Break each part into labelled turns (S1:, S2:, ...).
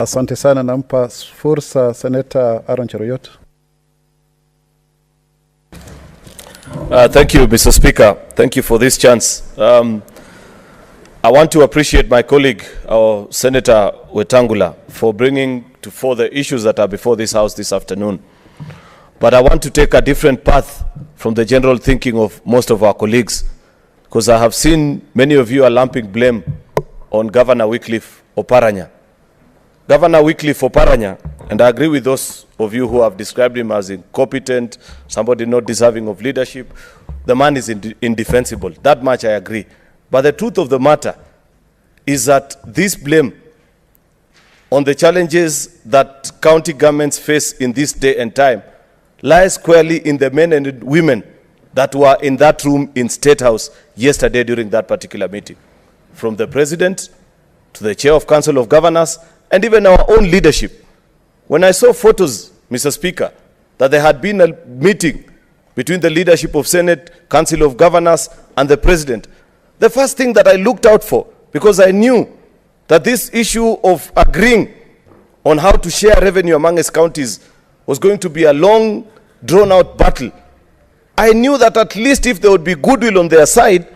S1: Asante sana, nampa fursa Senator Aaron Cheruiyot.
S2: Thank you, Mr. Speaker. Thank you for this chance. I want to appreciate my colleague, our Senator Wetangula, for bringing to fore the issues that are before this House this afternoon. But I want to take a different path from the general thinking of most of our colleagues, because I have seen many of you are lumping blame on Governor Wycliffe Oparanya. Governor Wycliffe Oparanya, and I agree with those of you who have described him as incompetent, somebody not deserving of leadership. The man is indefensible. That much I agree. But the truth of the matter is that this blame on the challenges that county governments face in this day and time lies squarely in the men and women that were in that room in State House yesterday during that particular meeting. From the President to the Chair of Council of Governors and even our own leadership. When I saw photos, Mr. Speaker, that there had been a meeting between the leadership of Senate, Council of Governors and the President, the first thing that I looked out for, because I knew that this issue of agreeing on how to share revenue among its counties was going to be a long, drawn-out battle. I knew that at least if there would be goodwill on their side,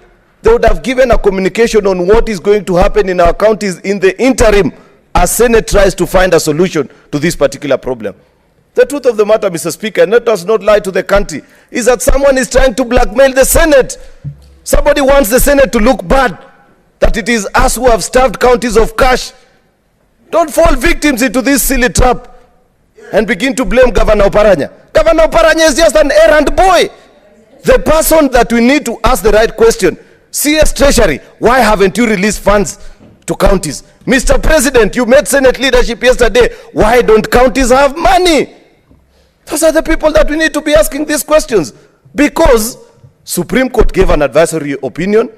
S2: they would have given a communication on what is going to happen in our counties in the interim as Senate tries to find a solution to this particular problem. The truth of the matter, Mr. Speaker, and let us not lie to the country, is that someone is trying to blackmail the Senate. Somebody wants the Senate to look bad, that it is us who have starved counties of cash. Don't fall victims into this silly trap and begin to blame Governor Oparanya. Governor Oparanya is just an errand boy. The person that we need to ask the right question, CS Treasury, why haven't you released funds to counties? Mr. President, you met Senate leadership yesterday. Why don't counties have money? Those are the people that we need to be asking these questions. Because Supreme Court gave an advisory opinion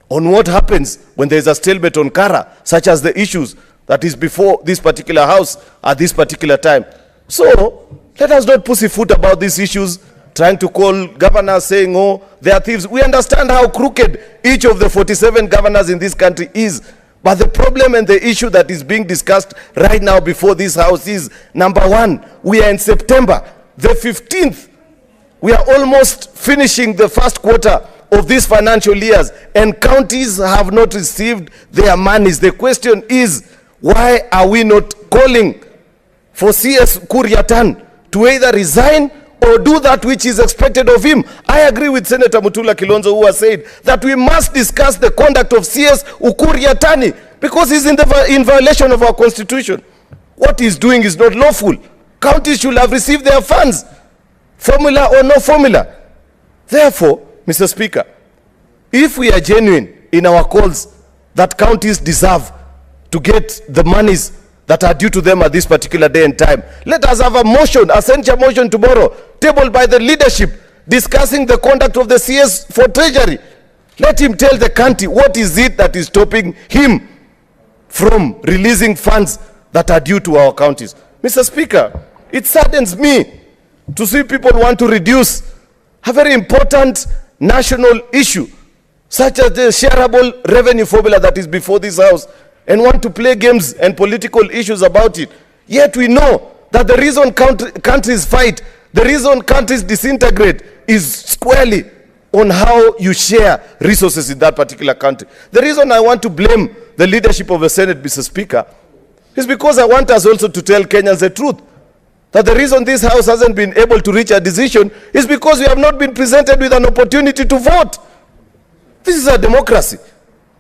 S2: on what happens when there is a stalemate on Kara, such as the issues that is before this particular House at this particular time. So, let us not pussyfoot about these issues, trying to call governors saying, oh, they are thieves. We understand how crooked each of the 47 governors in this country is. But the problem and the issue that is being discussed right now before this House is, number one, we are in September, the 15th. We are almost finishing the first quarter of these financial years, and counties have not received their monies. The question is, why are we not calling for CS Cheruiyot to either resign or do that which is expected of him? I agree with Senator Mutula Kilonzo, who has said that we must discuss the conduct of CS Cheruiyot because he's in violation of our constitution. What he's doing is not lawful. Counties should have received their funds, formula or no formula. Therefore, Mr. Speaker, if we are genuine in our calls that counties deserve to get the monies that are due to them at this particular day and time, let us have a motion, a censure motion tomorrow, tabled by the leadership, discussing the conduct of the CS for Treasury. Let him tell the country what is it that is stopping him from releasing funds that are due to our counties. Mr. Speaker, it saddens me to see people want to reduce a very important national issue, such as the shareable revenue formula that is before this House, and want to play games and political issues about it. Yet we know that the reason countries fight, the reason countries disintegrate is squarely on how you share resources in that particular country. The reason I want to blame the leadership of the Senate, Mr. Speaker, is because I want us also to tell Kenyans the truth. That the reason this House hasn't been able to reach a decision is because we have not been presented with an opportunity to vote. This is a democracy.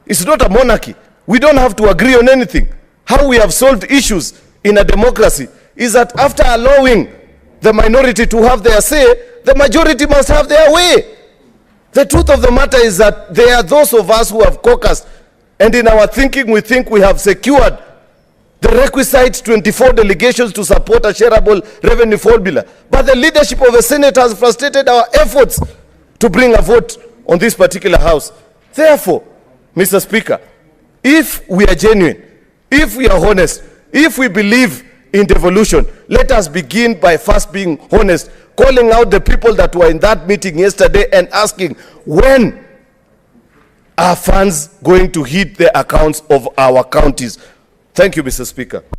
S2: It's not a monarchy. We don't have to agree on anything. How we have solved issues in a democracy is that after allowing the minority to have their say, the majority must have their way. The truth of the matter is that there are those of us who have caucused, and in our thinking we think we have secured the requisite 24 delegations to support a shareable revenue formula. But the leadership of the Senate has frustrated our efforts to bring a vote on this particular House. Therefore, Mr. Speaker, if we are genuine, if we are honest, if we believe in devolution, let us begin by first being honest, calling out the people that were in that meeting yesterday and asking, when are funds going to hit the accounts of our counties? Thank you, Mr. Speaker.